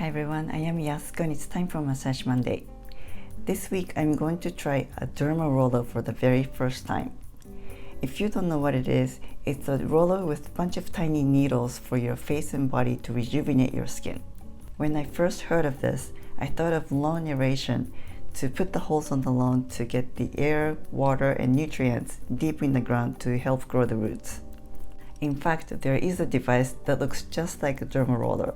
Hi everyone, I am Yasuko and it's time for Massage Monday. This week I'm going to try a Derma Roller for the very first time. If you don't know what it is, it's a roller with a bunch of tiny needles for your face and body to rejuvenate your skin. When I first heard of this, I thought of lawn aeration, to put the holes on the lawn to get the air, water, and nutrients deep in the ground to help grow the roots. In fact, there is a device that looks just like a Derma Roller.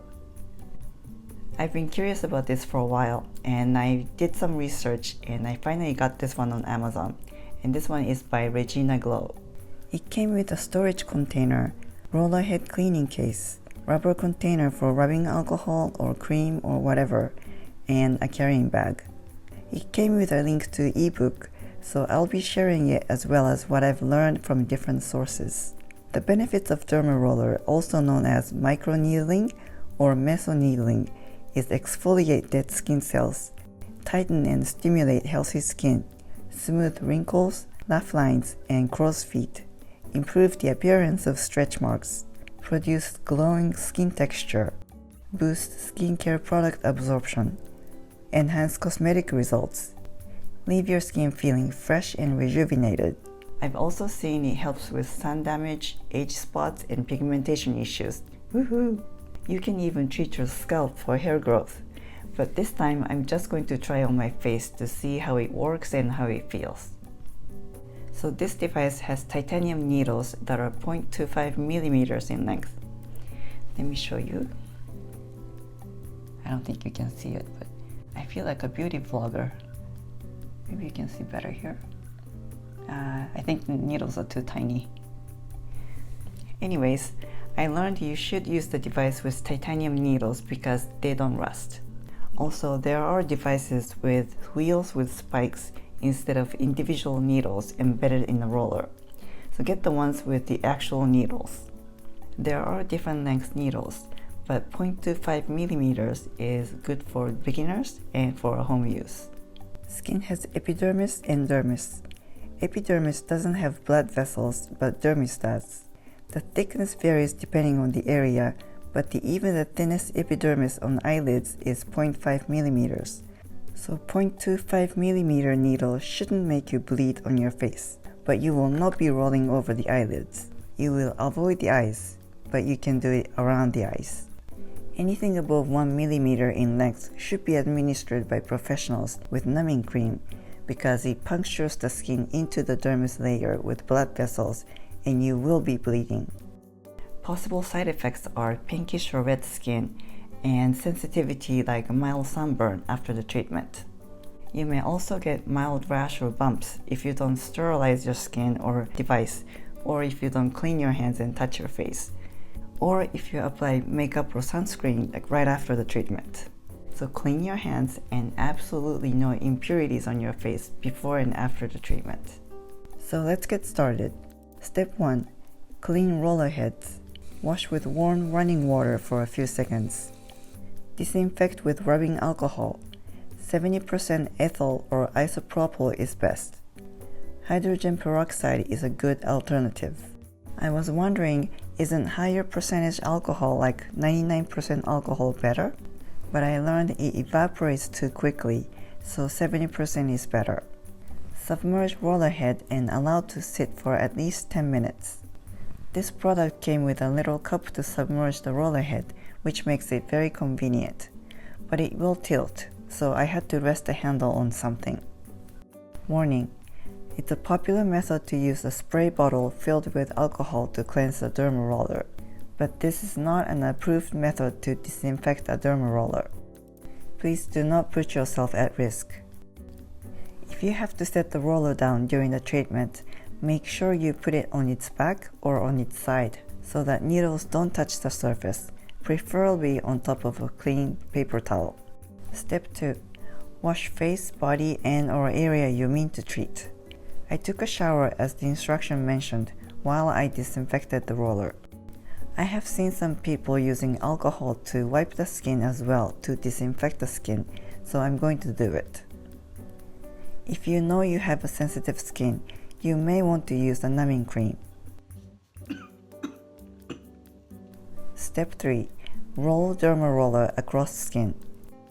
I've been curious about this for a while and I did some research and I finally got this one on Amazon, and this one is by Regina Glow. It came with a storage container, roller head cleaning case, rubber container for rubbing alcohol or cream or whatever, and a carrying bag. It came with a link to ebook, so I'll be sharing it as well as what I've learned from different sources. The benefits of Derma Roller, also known as microneedling or mesoneedling, is exfoliate dead skin cells, tighten and stimulate healthy skin, smooth wrinkles, laugh lines, and crow's feet, improve the appearance of stretch marks, produce glowing skin texture, boost skincare product absorption, enhance cosmetic results, leave your skin feeling fresh and rejuvenated. I've also seen it helps with sun damage, age spots, and pigmentation issues. Woohoo! You can even treat your scalp for hair growth, but this time I'm just going to try on my face to see how it works and how it feels. So this device has titanium needles that are 0.25 millimeters in length. Let me show you. I don't think you can see it, but I feel like a beauty vlogger. Maybe you can see better here. I think the needles are too tiny. Anyways, I learned you should use the device with titanium needles because they don't rust. Also, there are devices with wheels with spikes instead of individual needles embedded in the roller. So get the ones with the actual needles. There are different length needles, but 0.25 millimeters is good for beginners and for home use. Skin has epidermis and dermis. Epidermis doesn't have blood vessels, but dermis does. The thickness varies depending on the area, but even the thinnest epidermis on eyelids is 0.5 millimeters. So 0.25 millimeter needle shouldn't make you bleed on your face, but you will not be rolling over the eyelids. You will avoid the eyes, but you can do it around the eyes. Anything above 1 millimeter in length should be administered by professionals with numbing cream because it punctures the skin into the dermis layer with blood vessels and you will be bleeding. Possible side effects are pinkish or red skin and sensitivity like mild sunburn after the treatment. You may also get mild rash or bumps if you don't sterilize your skin or device, or if you don't clean your hands and touch your face, or if you apply makeup or sunscreen like right after the treatment. So clean your hands and absolutely no impurities on your face before and after the treatment. So let's get started. Step 1. Clean roller heads. Wash with warm running water for a few seconds. Disinfect with rubbing alcohol. 70% ethyl or isopropyl is best. Hydrogen peroxide is a good alternative. I was wondering, isn't higher percentage alcohol like 99% alcohol better? But I learned it evaporates too quickly, so 70% is better. Submerge roller head and allow to sit for at least 10 minutes. This product came with a little cup to submerge the roller head, which makes it very convenient. But it will tilt, so I had to rest the handle on something. Warning: it's a popular method to use a spray bottle filled with alcohol to cleanse a derma roller, but this is not an approved method to disinfect a derma roller. Please do not put yourself at risk. If you have to set the roller down during the treatment, make sure you put it on its back or on its side so that needles don't touch the surface, preferably on top of a clean paper towel. Step 2. Wash face, body, and/or area you mean to treat. I took a shower as the instruction mentioned while I disinfected the roller. I have seen some people using alcohol to wipe the skin as well to disinfect the skin, so I'm going to do it. If you know you have a sensitive skin, you may want to use a numbing cream. Step 3. Roll Derma Roller across skin.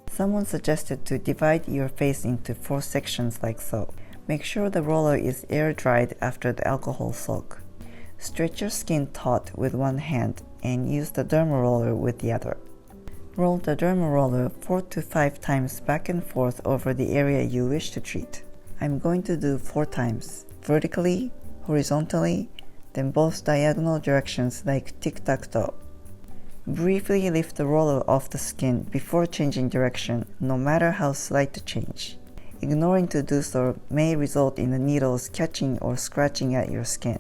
Someone suggested to divide your face into 4 sections like so. Make sure the roller is air dried after the alcohol soak. Stretch your skin taut with one hand and use the Derma Roller with the other. Roll the Derma Roller 4 to 5 times back and forth over the area you wish to treat. I'm going to do 4 times, vertically, horizontally, then both diagonal directions like tic-tac-toe. Briefly lift the roller off the skin before changing direction, no matter how slight the change. Ignoring to do so may result in the needles catching or scratching at your skin.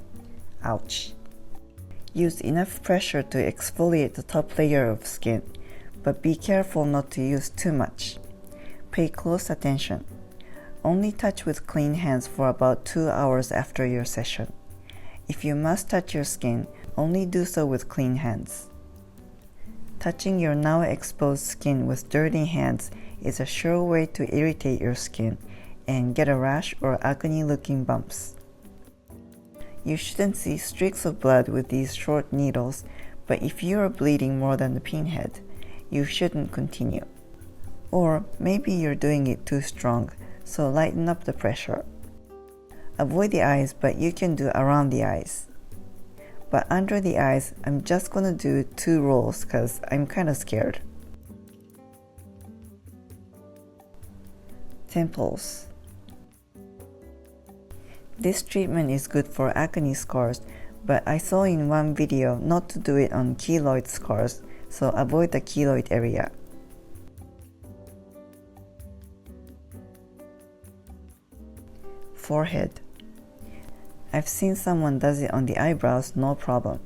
Ouch. Use enough pressure to exfoliate the top layer of skin, but be careful not to use too much. Pay close attention. Only touch with clean hands for about 2 hours after your session. If you must touch your skin, only do so with clean hands. Touching your now exposed skin with dirty hands is a sure way to irritate your skin and get a rash or acne-looking bumps. You shouldn't see streaks of blood with these short needles, but if you are bleeding more than the pinhead, you shouldn't continue. Or maybe you're doing it too strong, so lighten up the pressure. Avoid the eyes, but you can do around the eyes. But under the eyes, I'm just gonna do 2 rolls cause I'm kinda scared. Temples. This treatment is good for acne scars, but I saw in one video not to do it on keloid scars, so avoid the keloid area. Forehead. I've seen someone does it on the eyebrows, no problem.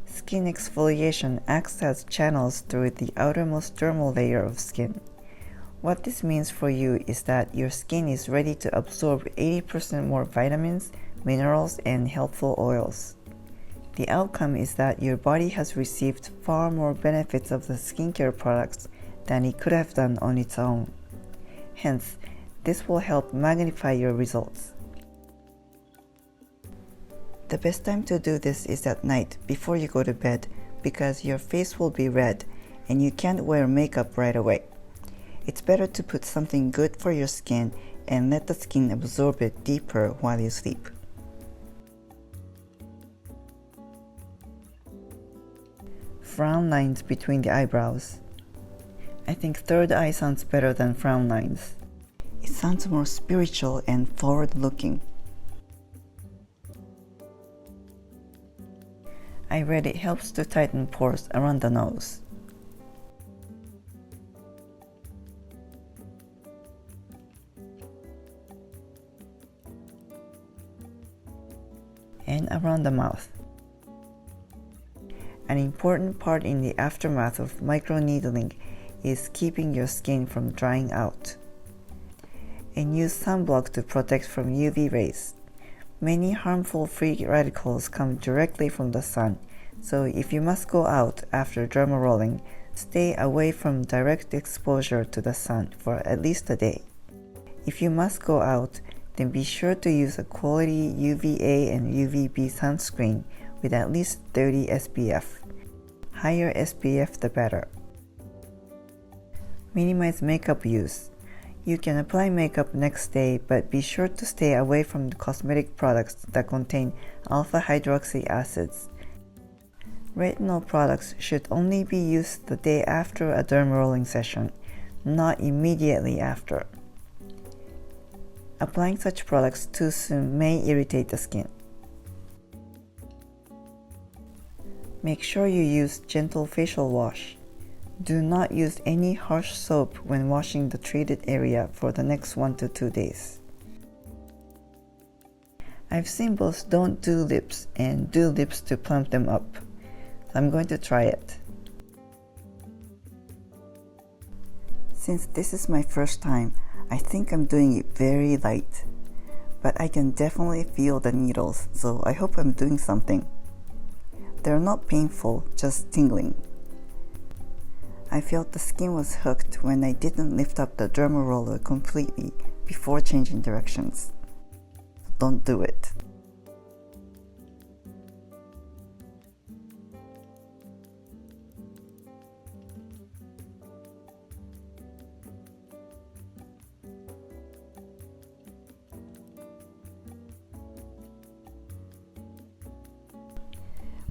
Skin exfoliation acts as channels through the outermost dermal layer of skin. What this means for you is that your skin is ready to absorb 80% more vitamins, minerals, and helpful oils. The outcome is that your body has received far more benefits of the skincare products than it could have done on its own. Hence, this will help magnify your results. The best time to do this is at night before you go to bed because your face will be red and you can't wear makeup right away. It's better to put something good for your skin and let the skin absorb it deeper while you sleep. Frown lines between the eyebrows. I think third eye sounds better than frown lines. It sounds more spiritual and forward-looking. I read it helps to tighten pores around the nose. And around the mouth. An important part in the aftermath of microneedling is keeping your skin from drying out. And use sunblock to protect from UV rays. Many harmful free radicals come directly from the sun, so if you must go out after derma rolling, stay away from direct exposure to the sun for at least a day. If you must go out, then be sure to use a quality UVA and UVB sunscreen with at least 30 SPF. Higher SPF the better. Minimize makeup use. You can apply makeup next day, but be sure to stay away from the cosmetic products that contain alpha hydroxy acids. Retinol products should only be used the day after a derma rolling session, not immediately after. Applying such products too soon may irritate the skin. Make sure you use gentle facial wash. Do not use any harsh soap when washing the treated area for the next 1 to 2 days. I've seen both don't do lips and do lips to plump them up. I'm going to try it. Since this is my first time, I think I'm doing it very light. But I can definitely feel the needles, so I hope I'm doing something. They're not painful, just tingling. I felt the skin was hooked when I didn't lift up the derma roller completely before changing directions. Don't do it.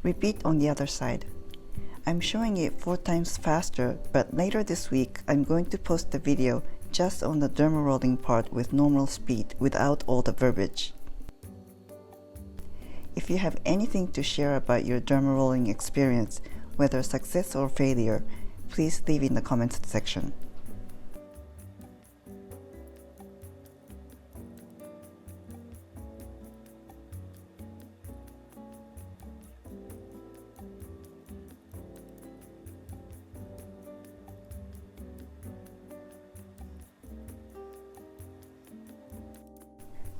Repeat on the other side. I'm showing it 4 times faster, but later this week I'm going to post the video just on the derma rolling part with normal speed without all the verbiage. If you have anything to share about your derma rolling experience, whether success or failure, please leave in the comments section.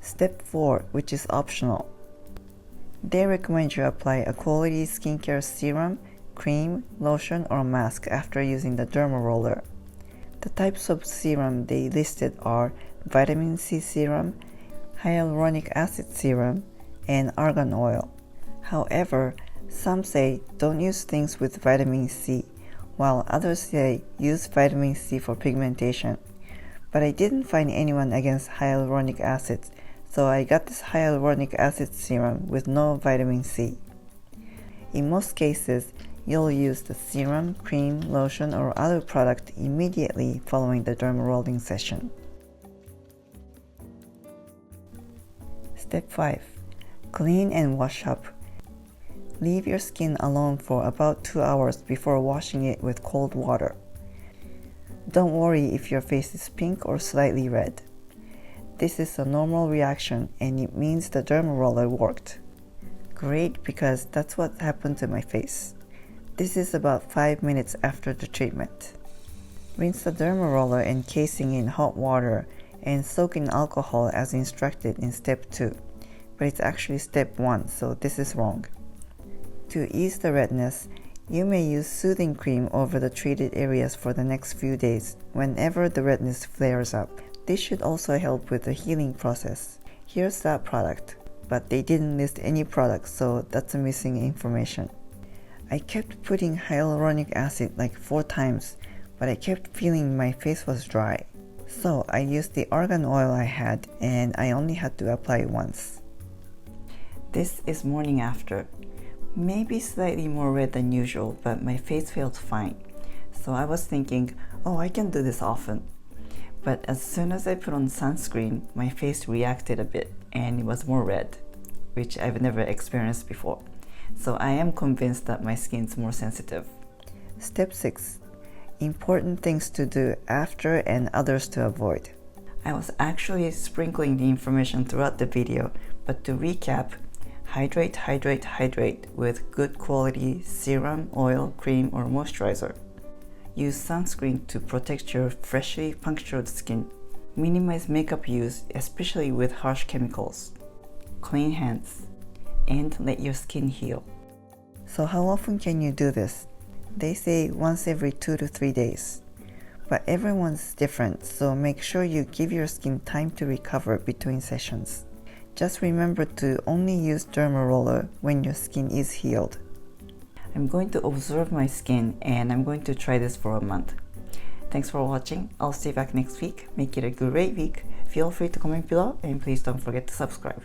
Step 4, which is optional. They recommend you apply a quality skincare serum, cream, lotion, or mask after using the Derma Roller. The types of serum they listed are vitamin C serum, hyaluronic acid serum, and argan oil. However, some say don't use things with vitamin C, while others say use vitamin C for pigmentation. But I didn't find anyone against hyaluronic acid, so I got this hyaluronic acid serum with no vitamin C. In most cases, you'll use the serum, cream, lotion, or other product immediately following the derma rolling session. Step 5. Clean and wash up. Leave your skin alone for about 2 hours before washing it with cold water. Don't worry if your face is pink or slightly red. This is a normal reaction and it means the derma roller worked. Great, because that's what happened to my face. This is about 5 minutes after the treatment. Rinse the derma roller encasing in hot water and soak in alcohol as instructed in step 2, but it's actually step 1, so this is wrong. To ease the redness, you may use soothing cream over the treated areas for the next few days whenever the redness flares up. This should also help with the healing process. Here's that product, but they didn't list any products, so that's a missing information. I kept putting hyaluronic acid like 4 times, but I kept feeling my face was dry. So I used the argan oil I had, and I only had to apply it once. This is morning after. Maybe slightly more red than usual, but my face felt fine. So I was thinking, oh, I can do this often. But as soon as I put on sunscreen, my face reacted a bit and it was more red, which I've never experienced before. So I am convinced that my skin's more sensitive. Step 6. Important things to do after and others to avoid. I was actually sprinkling the information throughout the video, but to recap, hydrate, hydrate, hydrate with good quality serum, oil, cream, or moisturizer. Use sunscreen to protect your freshly punctured skin. Minimize makeup use, especially with harsh chemicals. Clean hands. And let your skin heal. So how often can you do this? They say once every 2 to 3 days. But everyone's different, so make sure you give your skin time to recover between sessions. Just remember to only use Derma Roller when your skin is healed. I'm going to observe my skin and I'm going to try this for a month. Thanks for watching. I'll see you back next week. Make it a great week. Feel free to comment below and please don't forget to subscribe.